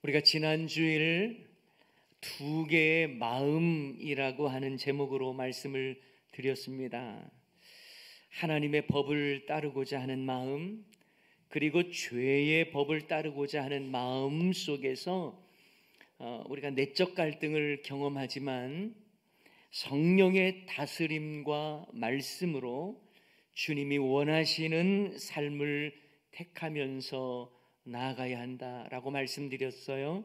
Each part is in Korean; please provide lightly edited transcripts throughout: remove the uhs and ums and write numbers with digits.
우리가 지난 주일 두 개의 마음이라고 하는 제목으로 말씀을 드렸습니다. 하나님의 법을 따르고자 하는 마음, 그리고 죄의 법을 따르고자 하는 마음 속에서 우리가 내적 갈등을 경험하지만 성령의 다스림과 말씀으로 주님이 원하시는 삶을 택하면서 나아가야 한다라고 말씀드렸어요.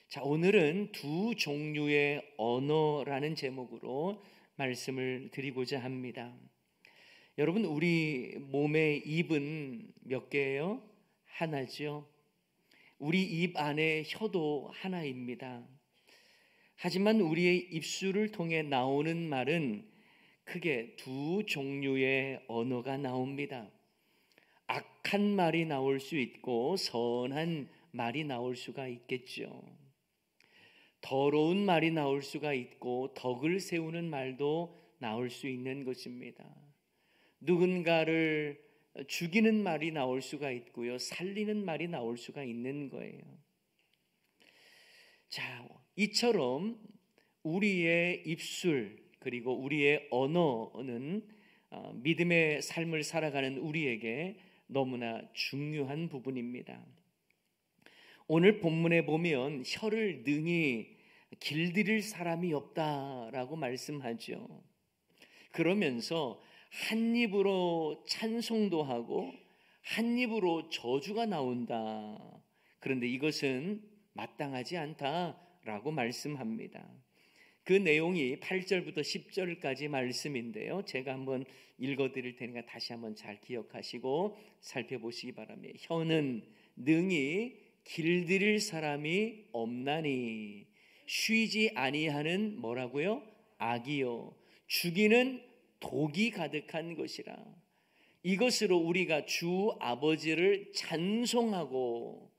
자, 오늘은 두 종류의 언어라는 제목으로 말씀을 드리고자 합니다. 여러분, 우리 몸의 입은 몇 개예요? 하나죠. 우리 입 안에 혀도 하나입니다. 하지만 우리의 입술을 통해 나오는 말은 크게 두 종류의 언어가 나옵니다. 악한 말이 나올 수 있고 선한 말이 나올 수가 있겠죠. 더러운 말이 나올 수가 있고 덕을 세우는 말도 나올 수 있는 것입니다. 누군가를 죽이는 말이 나올 수가 있고요, 살리는 말이 나올 수가 있는 거예요. 자, 이처럼 우리의 입술 그리고 우리의 언어는 믿음의 삶을 살아가는 우리에게 너무나 중요한 부분입니다. 오늘 본문에 보면 혀를 능히 길들일 사람이 없다라고 말씀하죠. 그러면서 한 입으로 찬송도 하고 한 입으로 저주가 나온다. 그런데 이것은 마땅하지 않다라고 말씀합니다. 그 내용이 8절부터 10절까지 말씀인데요, 제가 한번 읽어드릴 테니까 다시 한번 잘 기억하시고 살펴보시기 바랍니다. 혀는 능히 길들일 사람이 없나니 쉬지 아니하는 뭐라고요? 악이요 죽이는 독이 가득한 것이라. 이것으로 우리가 주 아버지를 찬송하고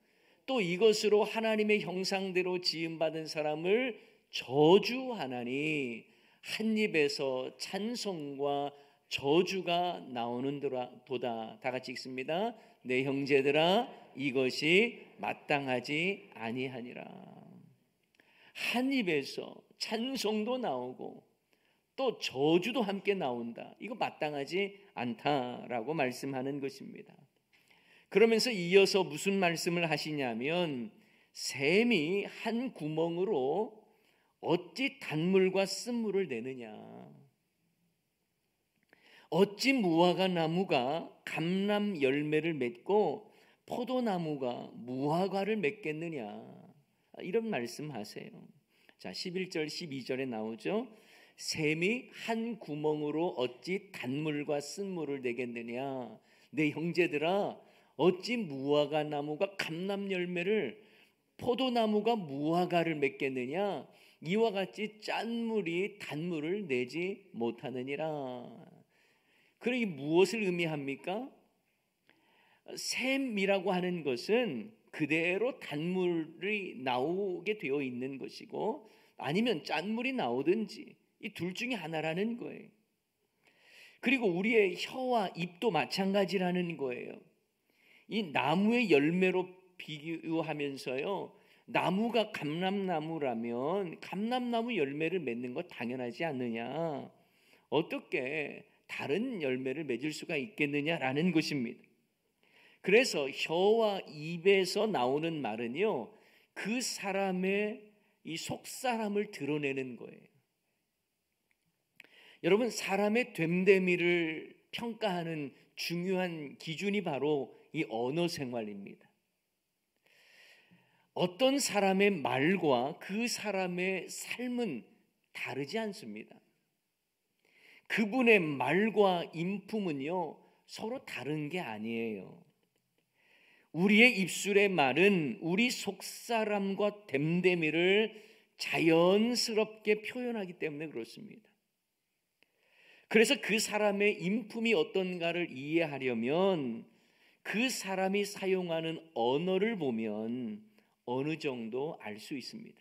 또 이것으로 하나님의 형상대로 지음받은 사람을 저주하나니 한 입에서 찬송과 저주가 나오는 도다. 다 같이 읽습니다. 내 형제들아, 이것이 마땅하지 아니하니라. 한 입에서 찬송도 나오고 또 저주도 함께 나온다. 이거 마땅하지 않다라고 말씀하는 것입니다. 그러면서 이어서 무슨 말씀을 하시냐면, 샘이 한 구멍으로 어찌 단물과 쓴물을 내느냐, 어찌 무화과 나무가 감람 열매를 맺고 포도나무가 무화과를 맺겠느냐, 이런 말씀하세요. 자, 11절 12절에 나오죠. 샘이 한 구멍으로 어찌 단물과 쓴물을 내겠느냐, 내 형제들아, 어찌 무화과 나무가 감람 열매를 포도나무가 무화과를 맺겠느냐, 이와 같이 짠물이 단물을 내지 못하느니라. 그러니 무엇을 의미합니까? 샘이라고 하는 것은 그대로 단물이 나오게 되어 있는 것이고, 아니면 짠물이 나오든지 이 둘 중에 하나라는 거예요. 그리고 우리의 혀와 입도 마찬가지라는 거예요. 이 나무의 열매로 비교하면서요, 나무가 감람나무라면 감람나무 열매를 맺는 거 당연하지 않느냐, 어떻게 다른 열매를 맺을 수가 있겠느냐라는 것입니다. 그래서 혀와 입에서 나오는 말은요, 그 사람의 이 속사람을 드러내는 거예요. 여러분, 사람의 됨됨이를 평가하는 중요한 기준이 바로 이 언어 생활입니다. 어떤 사람의 말과 그 사람의 삶은 다르지 않습니다. 그분의 말과 인품은요, 서로 다른 게 아니에요. 우리의 입술의 말은 우리 속사람과 됨됨이를 자연스럽게 표현하기 때문에 그렇습니다. 그래서 그 사람의 인품이 어떤가를 이해하려면 그 사람이 사용하는 언어를 보면 어느 정도 알 수 있습니다.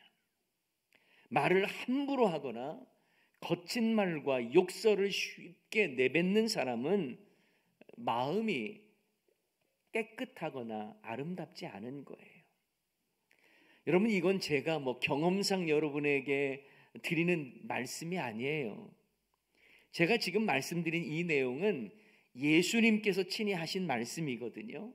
말을 함부로 하거나 거친 말과 욕설을 쉽게 내뱉는 사람은 마음이 깨끗하거나 아름답지 않은 거예요. 여러분, 이건 제가 경험상 여러분에게 드리는 말씀이 아니에요. 제가 지금 말씀드린 이 내용은 예수님께서 친히 하신 말씀이거든요.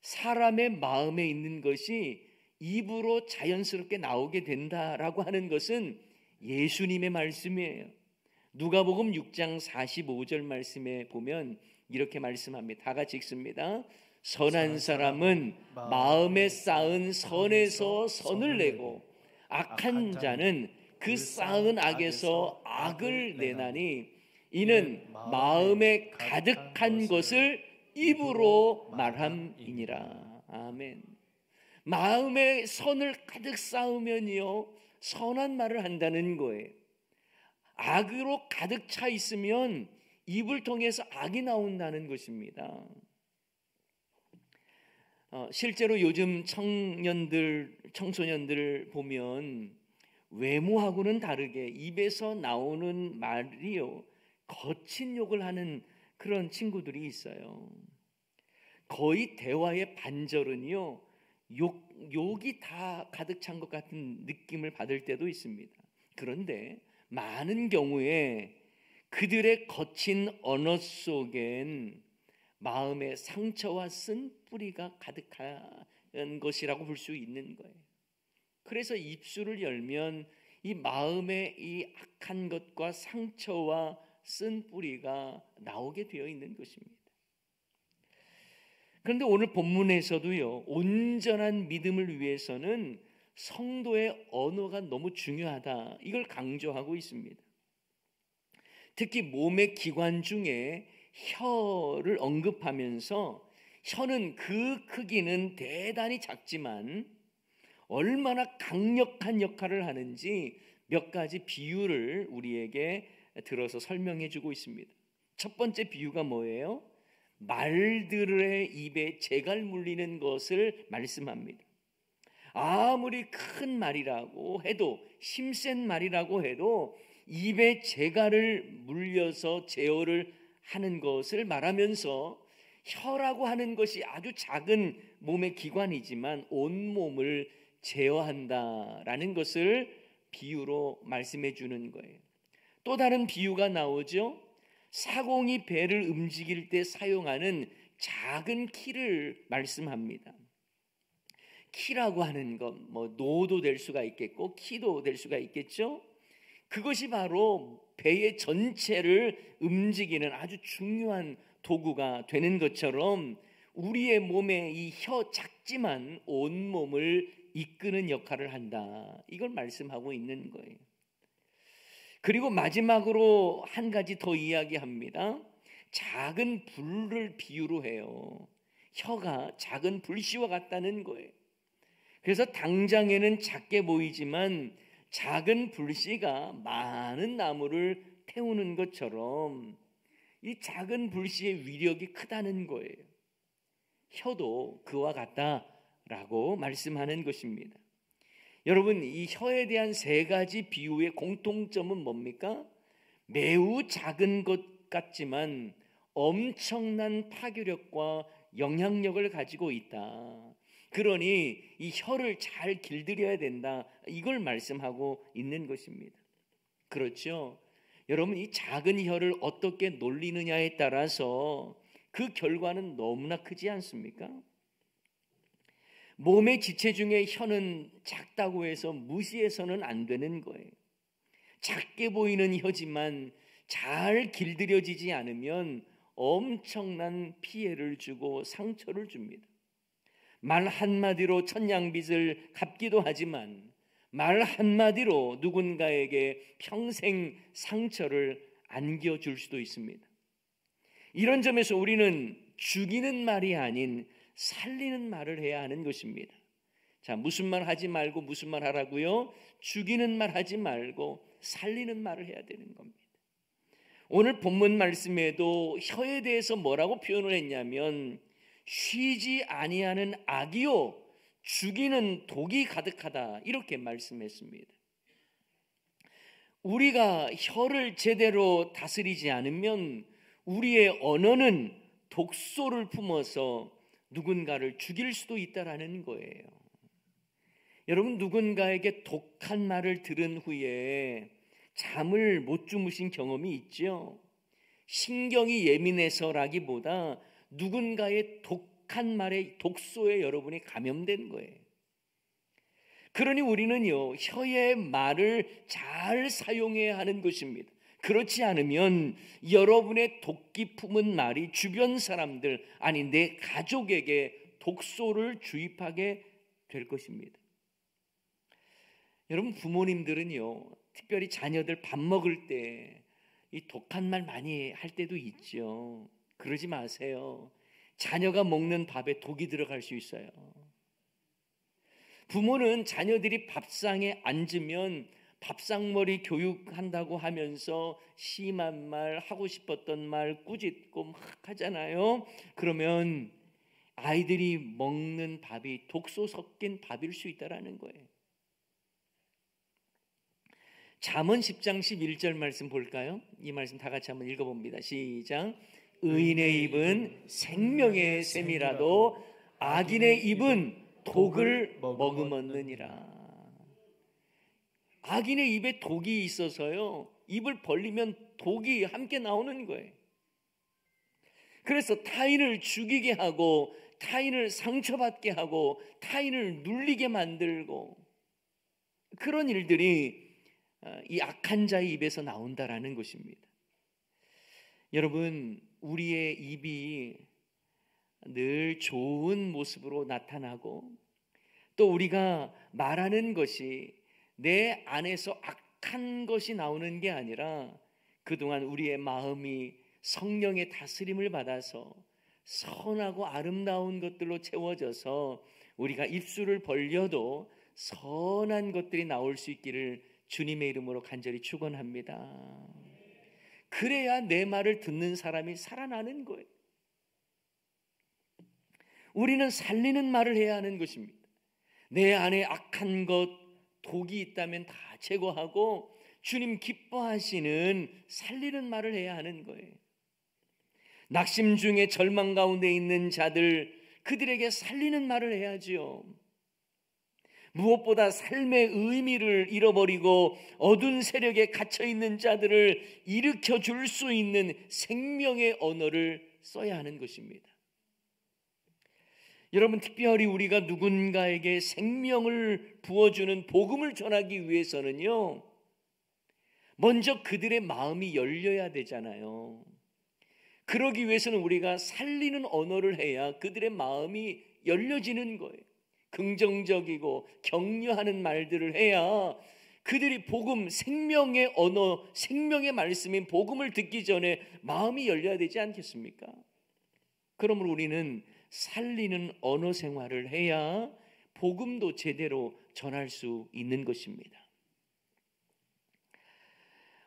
사람의 마음에 있는 것이 입으로 자연스럽게 나오게 된다라고 하는 것은 예수님의 말씀이에요. 누가복음 6장 45절 말씀에 보면 이렇게 말씀합니다. 다 같이 읽습니다. 선한 사람은 마음에 쌓은 선에서 선을 내고 악한 자는 그 쌓은 악에서 악을 내나니 이는 마음에 가득한 것을 입으로 말함이니라. 아멘. 마음에 선을 가득 쌓으면요, 선한 말을 한다는 거예요. 악으로 가득 차 있으면 입을 통해서 악이 나온다는 것입니다. 실제로 요즘 청소년들 보면 외모하고는 다르게 입에서 나오는 말이요, 거친 욕을 하는 그런 친구들이 있어요. 거의 대화의 반절은요, 욕이 다 가득 찬 것 같은 느낌을 받을 때도 있습니다. 그런데 많은 경우에 그들의 거친 언어 속엔 마음의 상처와 쓴뿌리가 가득한 것이라고 볼 수 있는 거예요. 그래서 입술을 열면 이 마음의 이 악한 것과 상처와 쓴뿌리가 나오게 되어 있는 것입니다. 그런데 오늘 본문에서도요, 온전한 믿음을 위해서는 성도의 언어가 너무 중요하다, 이걸 강조하고 있습니다. 특히 몸의 기관 중에 혀를 언급하면서 혀는 그 크기는 대단히 작지만 얼마나 강력한 역할을 하는지 몇 가지 비유를 우리에게 들어서 설명해 주고 있습니다. 첫 번째 비유가 뭐예요? 말들의 입에 재갈 물리는 것을 말씀합니다. 아무리 큰 말이라고 해도, 힘센 말이라고 해도 입에 재갈을 물려서 제어를 하는 것을 말하면서 혀라고 하는 것이 아주 작은 몸의 기관이지만 온몸을 제어한다라는 것을 비유로 말씀해 주는 거예요. 또 다른 비유가 나오죠. 사공이 배를 움직일 때 사용하는 작은 키를 말씀합니다. 키라고 하는 것, 노도 될 수가 있겠고 키도 될 수가 있겠죠. 그것이 바로 배의 전체를 움직이는 아주 중요한 도구가 되는 것처럼 우리의 몸에 이 혀 작지만 온몸을 이끄는 역할을 한다, 이걸 말씀하고 있는 거예요. 그리고 마지막으로 한 가지 더 이야기합니다. 작은 불을 비유로 해요. 혀가 작은 불씨와 같다는 거예요. 그래서 당장에는 작게 보이지만 작은 불씨가 많은 나무를 태우는 것처럼 이 작은 불씨의 위력이 크다는 거예요. 혀도 그와 같다라고 말씀하는 것입니다. 여러분, 이 혀에 대한 세 가지 비유의 공통점은 뭡니까? 매우 작은 것 같지만 엄청난 파괴력과 영향력을 가지고 있다. 그러니 이 혀를 잘 길들여야 된다, 이걸 말씀하고 있는 것입니다. 그렇죠? 여러분, 이 작은 혀를 어떻게 놀리느냐에 따라서 그 결과는 너무나 크지 않습니까? 몸의 지체 중에 혀는 작다고 해서 무시해서는 안 되는 거예요. 작게 보이는 혀지만 잘 길들여지지 않으면 엄청난 피해를 주고 상처를 줍니다. 말 한마디로 천냥빚을 갚기도 하지만 말 한마디로 누군가에게 평생 상처를 안겨줄 수도 있습니다. 이런 점에서 우리는 죽이는 말이 아닌 살리는 말을 해야 하는 것입니다. 자, 무슨 말 하지 말고 무슨 말 하라고요? 죽이는 말 하지 말고 살리는 말을 해야 되는 겁니다. 오늘 본문 말씀에도 혀에 대해서 뭐라고 표현을 했냐면 쉬지 아니하는 악이요 죽이는 독이 가득하다, 이렇게 말씀했습니다. 우리가 혀를 제대로 다스리지 않으면 우리의 언어는 독소를 품어서 누군가를 죽일 수도 있다라는 거예요. 여러분, 누군가에게 독한 말을 들은 후에 잠을 못 주무신 경험이 있죠? 신경이 예민해서라기보다 누군가의 독한 말에, 독소에 여러분이 감염된 거예요. 그러니 우리는요, 혀의 말을 잘 사용해야 하는 것입니다. 그렇지 않으면 여러분의 독기 품은 말이 주변 사람들, 아니 내 가족에게 독소를 주입하게 될 것입니다. 여러분, 부모님들은요, 특별히 자녀들 밥 먹을 때 이 독한 말 많이 할 때도 있죠. 그러지 마세요. 자녀가 먹는 밥에 독이 들어갈 수 있어요. 부모는 자녀들이 밥상에 앉으면 밥상머리 교육한다고 하면서 심한 말, 하고 싶었던 말 꾸짖고 막 하잖아요. 그러면 아이들이 먹는 밥이 독소 섞인 밥일 수 있다라는 거예요. 잠언 10장 11절 말씀 볼까요? 이 말씀 다 같이 한번 읽어봅니다. 시작. 의인의 입은 생명의 샘이라도 악인의 입은 독을 머금었느니라. 악인의 입에 독이 있어서요, 입을 벌리면 독이 함께 나오는 거예요. 그래서 타인을 죽이게 하고, 타인을 상처받게 하고, 타인을 눌리게 만들고, 그런 일들이 이 악한 자의 입에서 나온다라는 것입니다. 여러분, 우리의 입이 늘 좋은 모습으로 나타나고, 또 우리가 말하는 것이 내 안에서 악한 것이 나오는 게 아니라 그동안 우리의 마음이 성령의 다스림을 받아서 선하고 아름다운 것들로 채워져서 우리가 입술을 벌려도 선한 것들이 나올 수 있기를 주님의 이름으로 간절히 축원합니다. 그래야 내 말을 듣는 사람이 살아나는 거예요. 우리는 살리는 말을 해야 하는 것입니다. 내 안에 악한 것, 독이 있다면 다 제거하고 주님 기뻐하시는 살리는 말을 해야 하는 거예요. 낙심 중에 절망 가운데 있는 자들, 그들에게 살리는 말을 해야지요. 무엇보다 삶의 의미를 잃어버리고 어두운 세력에 갇혀있는 자들을 일으켜 줄 수 있는 생명의 언어를 써야 하는 것입니다. 여러분, 특별히 우리가 누군가에게 생명을 부어주는 복음을 전하기 위해서는요, 먼저 그들의 마음이 열려야 되잖아요. 그러기 위해서는 우리가 살리는 언어를 해야 그들의 마음이 열려지는 거예요. 긍정적이고 격려하는 말들을 해야 그들이 복음, 생명의 언어, 생명의 말씀인 복음을 듣기 전에 마음이 열려야 되지 않겠습니까? 그러므로 우리는 살리는 언어 생활을 해야 복음도 제대로 전할 수 있는 것입니다.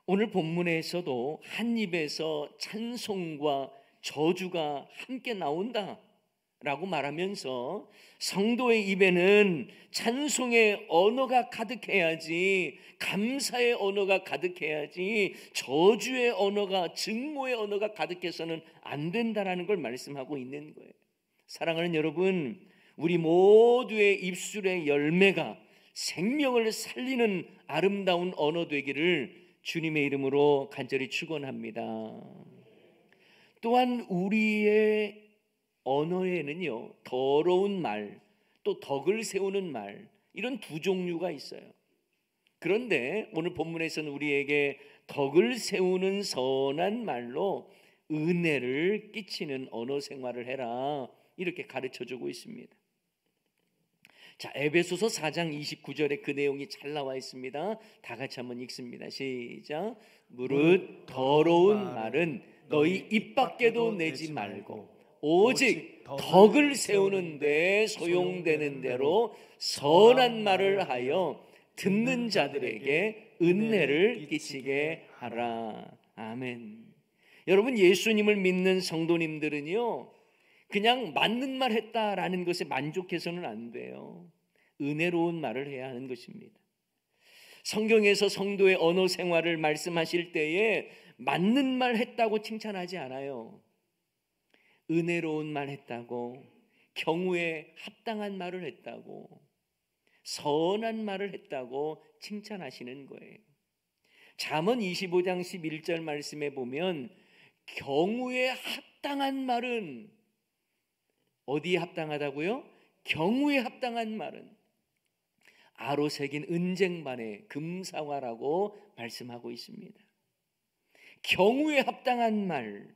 오늘 본문에서도 한 입에서 찬송과 저주가 함께 나온다라고 말하면서 성도의 입에는 찬송의 언어가 가득해야지, 감사의 언어가 가득해야지, 저주의 언어가, 증오의 언어가 가득해서는 안 된다라는 걸 말씀하고 있는 거예요. 사랑하는 여러분, 우리 모두의 입술의 열매가 생명을 살리는 아름다운 언어 되기를 주님의 이름으로 간절히 축원합니다. 또한 우리의 언어에는요, 더러운 말, 또 덕을 세우는 말, 이런 두 종류가 있어요. 그런데 오늘 본문에서는 우리에게 덕을 세우는 선한 말로 은혜를 끼치는 언어 생활을 해라, 이렇게 가르쳐주고 있습니다. 자, 에베소서 4장 29절에 그 내용이 잘 나와 있습니다. 다 같이 한번 읽습니다. 시작. 무릇 더러운 말은 너희 입 밖에도 내지 말고 오직 덕을 세우는 데 소용되는 대로 선한 말을 하여 듣는 자들에게 은혜를 끼치게 하라. 아멘. 여러분, 예수님을 믿는 성도님들은요, 그냥 맞는 말 했다라는 것에 만족해서는 안 돼요. 은혜로운 말을 해야 하는 것입니다. 성경에서 성도의 언어 생활을 말씀하실 때에 맞는 말 했다고 칭찬하지 않아요. 은혜로운 말 했다고, 경우에 합당한 말을 했다고, 선한 말을 했다고 칭찬하시는 거예요. 잠언 25장 11절 말씀에 보면 경우에 합당한 말은 어디에 합당하다고요? 경우에 합당한 말은 아로 새긴 은쟁반에 금사과라고 말씀하고 있습니다. 경우에 합당한 말,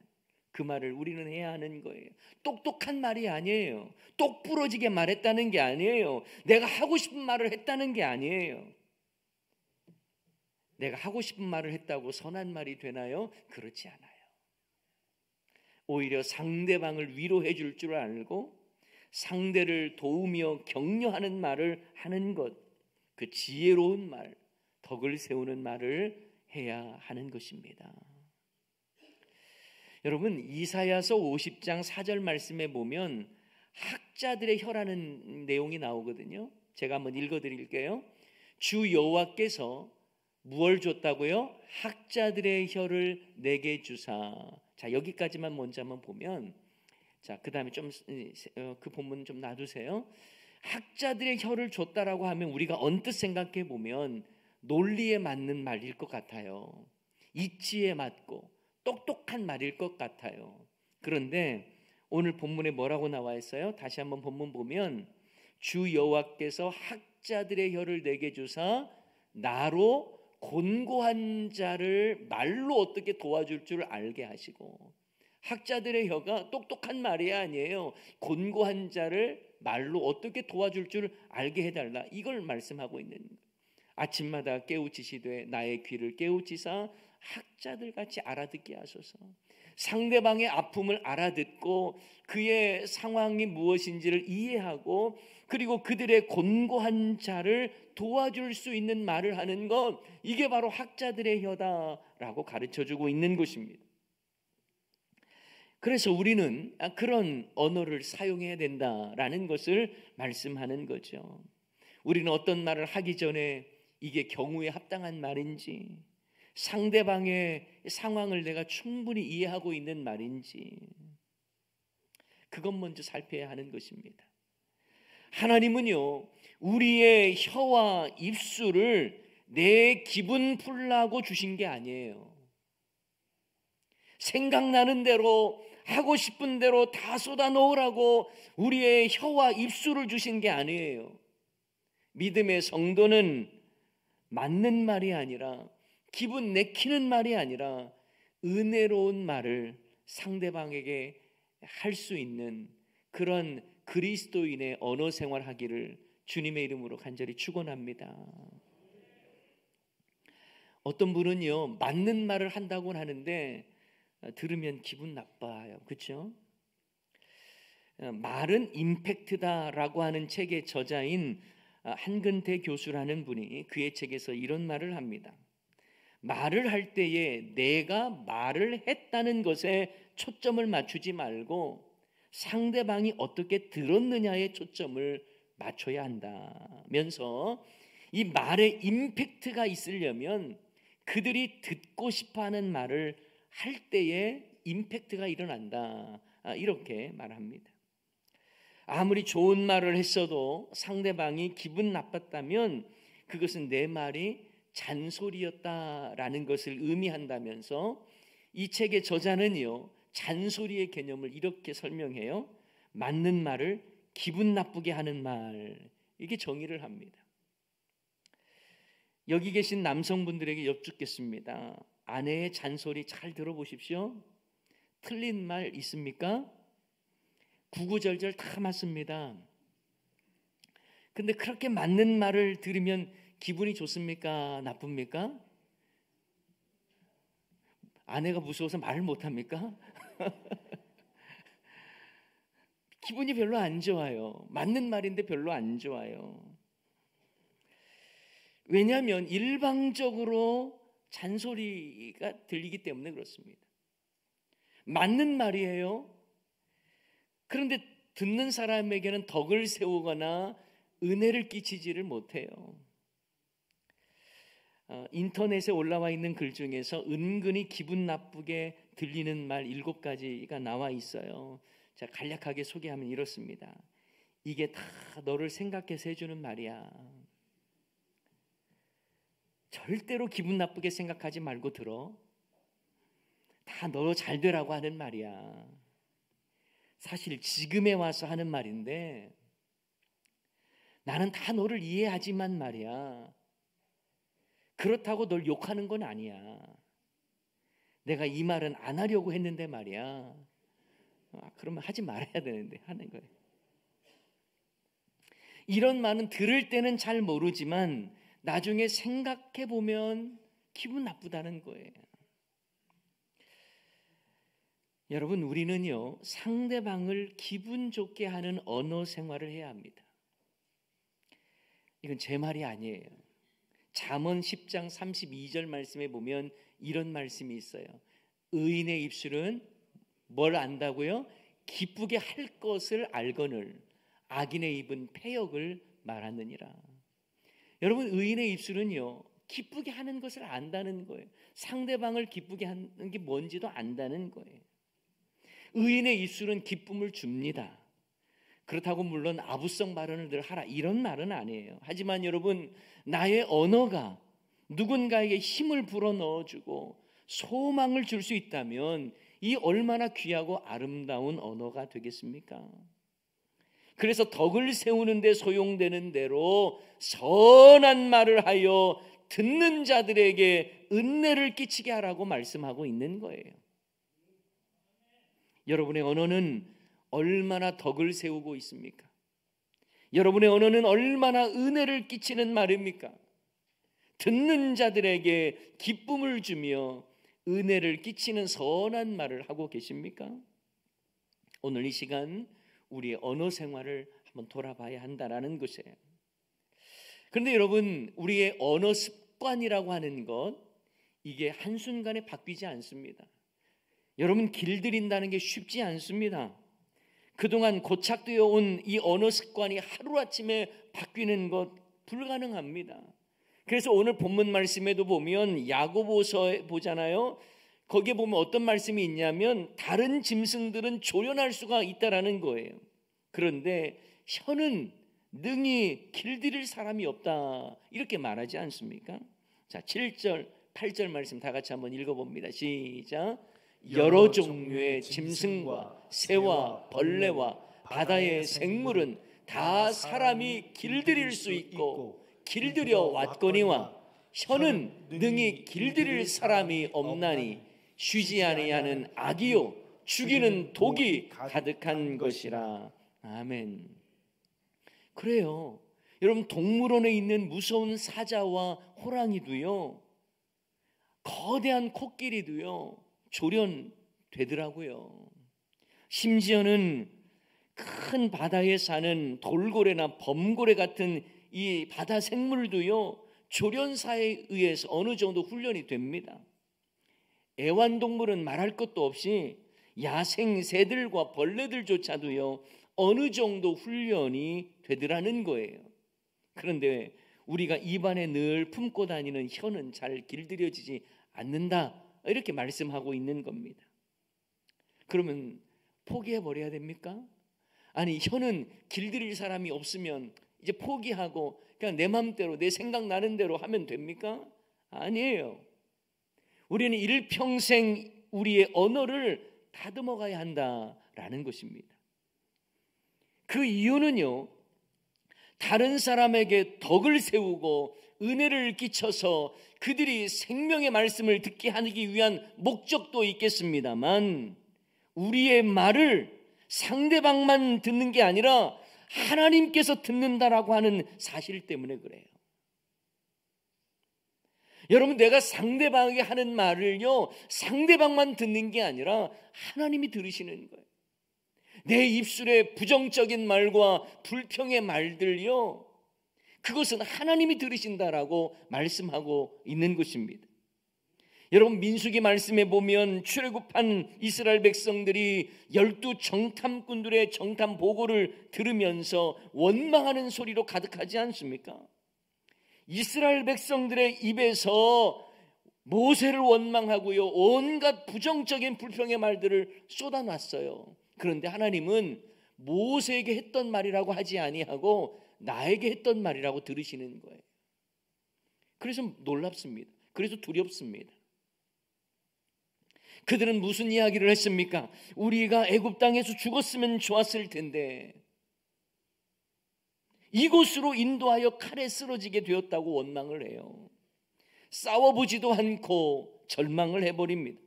그 말을 우리는 해야 하는 거예요. 똑똑한 말이 아니에요. 똑부러지게 말했다는 게 아니에요. 내가 하고 싶은 말을 했다는 게 아니에요. 내가 하고 싶은 말을 했다고 선한 말이 되나요? 그렇지 않아요. 오히려 상대방을 위로해 줄 줄 알고 상대를 도우며 격려하는 말을 하는 것, 그 지혜로운 말, 덕을 세우는 말을 해야 하는 것입니다. 여러분, 이사야서 50장 4절 말씀에 보면 학자들의 혀라는 내용이 나오거든요. 제가 한번 읽어드릴게요. 주 여호와께서 무엇을 줬다고요? 학자들의 혀를 내게 주사. 자, 여기까지만 먼저 한번 보면, 자, 그 다음에 좀 그 본문 좀 놔두세요. 학자들의 혀를 줬다라고 하면 우리가 언뜻 생각해 보면 논리에 맞는 말일 것 같아요. 이치에 맞고 똑똑한 말일 것 같아요. 그런데 오늘 본문에 뭐라고 나와 있어요? 다시 한번 본문 보면 주 여호와께서 학자들의 혀를 내게 주사 나로 곤고한 자를 말로 어떻게 도와줄 줄 알게 하시고, 학자들의 혀가 똑똑한 말이 아니에요. 곤고한 자를 말로 어떻게 도와줄 줄 알게 해달라, 이걸 말씀하고 있는 거예요. 아침마다 깨우치시되 나의 귀를 깨우치사 학자들 같이 알아듣게 하소서. 상대방의 아픔을 알아듣고 그의 상황이 무엇인지를 이해하고 그리고 그들의 곤고한 자를 도와줄 수 있는 말을 하는 것, 이게 바로 학자들의 혀다라고 가르쳐주고 있는 것입니다. 그래서 우리는 그런 언어를 사용해야 된다라는 것을 말씀하는 거죠. 우리는 어떤 말을 하기 전에 이게 경우에 합당한 말인지, 상대방의 상황을 내가 충분히 이해하고 있는 말인지, 그것 먼저 살펴야 하는 것입니다. 하나님은요, 우리의 혀와 입술을 내 기분 풀라고 주신 게 아니에요. 생각나는 대로 하고 싶은 대로 다 쏟아 놓으라고 우리의 혀와 입술을 주신 게 아니에요. 믿음의 성도는 맞는 말이 아니라, 기분 내키는 말이 아니라 은혜로운 말을 상대방에게 할 수 있는 그런 그리스도인의 언어 생활하기를 주님의 이름으로 간절히 축원합니다. 어떤 분은요, 맞는 말을 한다고는 하는데 들으면 기분 나빠요. 그렇죠? 말은 임팩트다라고 하는 책의 저자인 한근태 교수라는 분이 그의 책에서 이런 말을 합니다. 말을 할 때에 내가 말을 했다는 것에 초점을 맞추지 말고 상대방이 어떻게 들었느냐에 초점을 맞춰야 한다면서, 이 말에 임팩트가 있으려면 그들이 듣고 싶어하는 말을 할 때에 임팩트가 일어난다, 이렇게 말합니다. 아무리 좋은 말을 했어도 상대방이 기분 나빴다면 그것은 내 말이 잔소리였다라는 것을 의미한다면서, 이 책의 저자는요, 잔소리의 개념을 이렇게 설명해요. 맞는 말을 기분 나쁘게 하는 말, 이게 정의를 합니다. 여기 계신 남성분들에게 여쭙겠습니다. 아내의 잔소리 잘 들어보십시오. 틀린 말 있습니까? 구구절절 다 맞습니다. 근데 그렇게 맞는 말을 들으면 기분이 좋습니까? 나쁩니까? 아내가 무서워서 말을 못합니까? 기분이 별로 안 좋아요. 맞는 말인데 별로 안 좋아요. 왜냐하면 일방적으로 잔소리가 들리기 때문에 그렇습니다. 맞는 말이에요. 그런데 듣는 사람에게는 덕을 세우거나 은혜를 끼치지를 못해요. 인터넷에 올라와 있는 글 중에서 은근히 기분 나쁘게 들리는 말 7가지가 나와 있어요. 자, 간략하게 소개하면 이렇습니다. 이게 다 너를 생각해서 해주는 말이야. 절대로 기분 나쁘게 생각하지 말고 들어. 다 너 잘 되라고 하는 말이야. 사실 지금에 와서 하는 말인데 나는 다 너를 이해하지만 말이야. 그렇다고 널 욕하는 건 아니야. 내가 이 말은 안 하려고 했는데 말이야. 그러면 하지 말아야 되는데 하는 거예요. 이런 말은 들을 때는 잘 모르지만 나중에 생각해 보면 기분 나쁘다는 거예요. 여러분, 우리는요, 상대방을 기분 좋게 하는 언어 생활을 해야 합니다. 이건 제 말이 아니에요. 잠언 10장 32절 말씀에 보면 이런 말씀이 있어요. 의인의 입술은 뭘 안다고요? 기쁘게 할 것을 알거늘 악인의 입은 패역을 말하느니라. 여러분, 의인의 입술은요, 기쁘게 하는 것을 안다는 거예요. 상대방을 기쁘게 하는 게 뭔지도 안다는 거예요. 의인의 입술은 기쁨을 줍니다. 그렇다고 물론 아부성 발언을 늘 하라 이런 말은 아니에요. 하지만 여러분, 나의 언어가 누군가에게 힘을 불어넣어주고 소망을 줄 수 있다면 이 얼마나 귀하고 아름다운 언어가 되겠습니까? 그래서 덕을 세우는 데 소용되는 대로 선한 말을 하여 듣는 자들에게 은혜를 끼치게 하라고 말씀하고 있는 거예요. 여러분의 언어는 얼마나 덕을 세우고 있습니까? 여러분의 언어는 얼마나 은혜를 끼치는 말입니까? 듣는 자들에게 기쁨을 주며 은혜를 끼치는 선한 말을 하고 계십니까? 오늘 이 시간 우리의 언어 생활을 한번 돌아봐야 한다라는 것이에요. 그런데 여러분, 우리의 언어 습관이라고 하는 것, 이게 한순간에 바뀌지 않습니다. 여러분, 길들인다는 게 쉽지 않습니다. 그동안 고착되어 온 이 언어 습관이 하루아침에 바뀌는 것 불가능합니다. 그래서 오늘 본문 말씀에도 보면 야고보서 보잖아요. 거기에 보면 어떤 말씀이 있냐면 다른 짐승들은 조련할 수가 있다라는 거예요. 그런데 혀는 능히 길들일 사람이 없다 이렇게 말하지 않습니까? 자, 7절 8절 말씀 다 같이 한번 읽어봅니다. 시작. 여러 종류의 짐승과 새와 벌레와 바다의 생물은 다 사람이 길들일 수 있고 길들여 왔거니와 혀는 능히 길들일 사람이 없나니 쉬지 아니하는 악이요 죽이는 독이 가득한 것이라. 아멘. 그래요. 여러분, 동물원에 있는 무서운 사자와 호랑이도요, 거대한 코끼리도요 조련되더라고요. 심지어는 큰 바다에 사는 돌고래나 범고래 같은 이 바다 생물도요 조련사에 의해서 어느 정도 훈련이 됩니다. 애완동물은 말할 것도 없이 야생 새들과 벌레들조차도요 어느 정도 훈련이 되더라는 거예요. 그런데 우리가 입안에 늘 품고 다니는 혀는 잘 길들여지지 않는다 이렇게 말씀하고 있는 겁니다. 그러면 포기해버려야 됩니까? 아니, 혀는 길들일 사람이 없으면 이제 포기하고 그냥 내 마음대로 내 생각나는 대로 하면 됩니까? 아니에요. 우리는 일평생 우리의 언어를 다듬어 가야 한다라는 것입니다. 그 이유는요, 다른 사람에게 덕을 세우고 은혜를 끼쳐서 그들이 생명의 말씀을 듣게 하기 위한 목적도 있겠습니다만 우리의 말을 상대방만 듣는 게 아니라 하나님께서 듣는다라고 하는 사실 때문에 그래요. 여러분, 내가 상대방에게 하는 말을요 상대방만 듣는 게 아니라 하나님이 들으시는 거예요. 내 입술에 부정적인 말과 불평의 말들요, 그것은 하나님이 들으신다라고 말씀하고 있는 것입니다. 여러분, 민수기 말씀에 보면 출애굽한 이스라엘 백성들이 12 정탐꾼들의 정탐 보고를 들으면서 원망하는 소리로 가득하지 않습니까? 이스라엘 백성들의 입에서 모세를 원망하고요 온갖 부정적인 불평의 말들을 쏟아놨어요. 그런데 하나님은 모세에게 했던 말이라고 하지 아니하고 나에게 했던 말이라고 들으시는 거예요. 그래서 놀랍습니다. 그래서 두렵습니다. 그들은 무슨 이야기를 했습니까? 우리가 애굽 땅에서 죽었으면 좋았을 텐데 이곳으로 인도하여 칼에 쓰러지게 되었다고 원망을 해요. 싸워보지도 않고 절망을 해버립니다.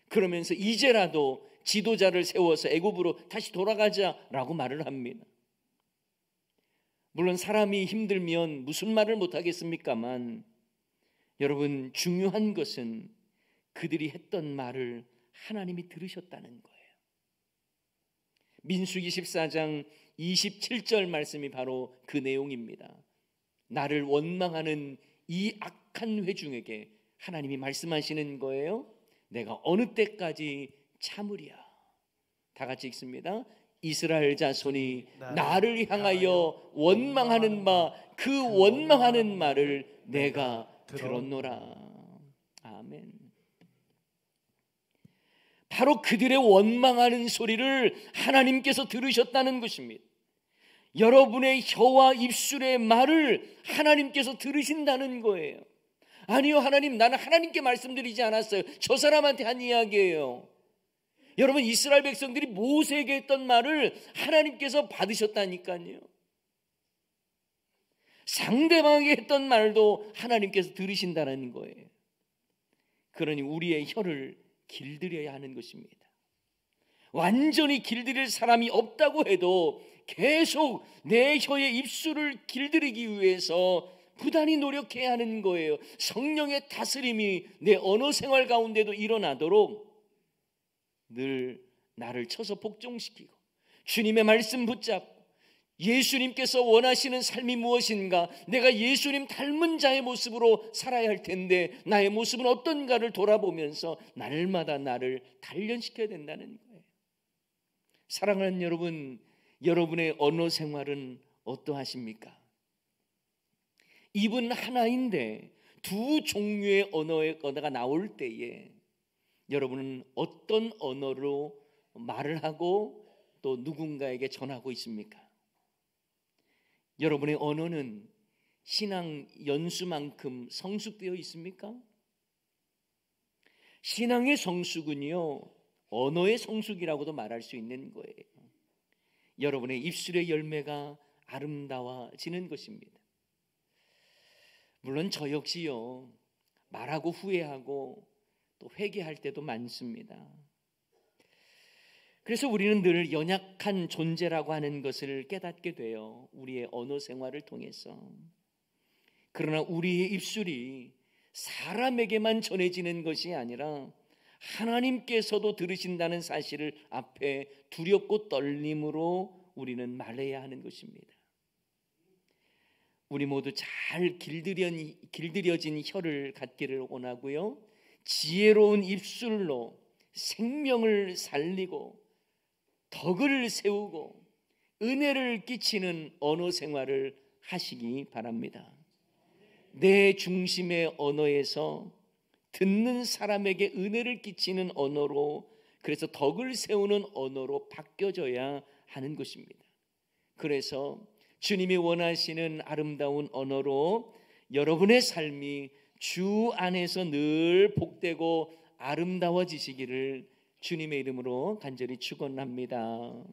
그러면서 이제라도 지도자를 세워서 애굽으로 다시 돌아가자라고 말을 합니다. 물론 사람이 힘들면 무슨 말을 못하겠습니까만 여러분, 중요한 것은 그들이 했던 말을 하나님이 들으셨다는 거예요. 민수기 14장 27절 말씀이 바로 그 내용입니다. 나를 원망하는 이 악한 회중에게 하나님이 말씀하시는 거예요. 내가 어느 때까지 참으랴. 다 같이 읽습니다. 이스라엘 자손이 나를 향하여 원망하는 바 그 원망하는 말을 내가 들었노라. 아멘. 바로 그들의 원망하는 소리를 하나님께서 들으셨다는 것입니다. 여러분의 혀와 입술의 말을 하나님께서 들으신다는 거예요. 아니요, 하나님, 나는 하나님께 말씀드리지 않았어요. 저 사람한테 한 이야기예요. 여러분, 이스라엘 백성들이 모세에게 했던 말을 하나님께서 받으셨다니까요. 상대방에게 했던 말도 하나님께서 들으신다는 거예요. 그러니 우리의 혀를 길들여야 하는 것입니다. 완전히 길들일 사람이 없다고 해도 계속 내 혀의 입술을 길들이기 위해서 부단히 노력해야 하는 거예요. 성령의 다스림이 내 언어 생활 가운데도 일어나도록 늘 나를 쳐서 복종시키고 주님의 말씀 붙잡고 예수님께서 원하시는 삶이 무엇인가, 내가 예수님 닮은 자의 모습으로 살아야 할 텐데 나의 모습은 어떤가를 돌아보면서 날마다 나를 단련시켜야 된다는 거예요. 사랑하는 여러분, 여러분의 언어 생활은 어떠하십니까? 입은 하나인데 두 종류의 언어가 나올 때에 여러분은 어떤 언어로 말을 하고 또 누군가에게 전하고 있습니까? 여러분의 언어는 신앙 연수만큼 성숙되어 있습니까? 신앙의 성숙은요, 언어의 성숙이라고도 말할 수 있는 거예요. 여러분의 입술의 열매가 아름다워지는 것입니다. 물론 저 역시요, 말하고 후회하고 또 회개할 때도 많습니다. 그래서 우리는 늘 연약한 존재라고 하는 것을 깨닫게 돼요. 우리의 언어 생활을 통해서. 그러나 우리의 입술이 사람에게만 전해지는 것이 아니라 하나님께서도 들으신다는 사실을 앞에 두렵고 떨림으로 우리는 말해야 하는 것입니다. 우리 모두 잘 길들여진 혀를 갖기를 원하고요, 지혜로운 입술로 생명을 살리고 덕을 세우고 은혜를 끼치는 언어 생활을 하시기 바랍니다. 내 중심의 언어에서 듣는 사람에게 은혜를 끼치는 언어로, 그래서 덕을 세우는 언어로 바뀌어져야 하는 것입니다. 그래서 주님이 원하시는 아름다운 언어로 여러분의 삶이 주 안에서 늘 복되고 아름다워지시기를 주님의 이름으로 간절히 축원합니다.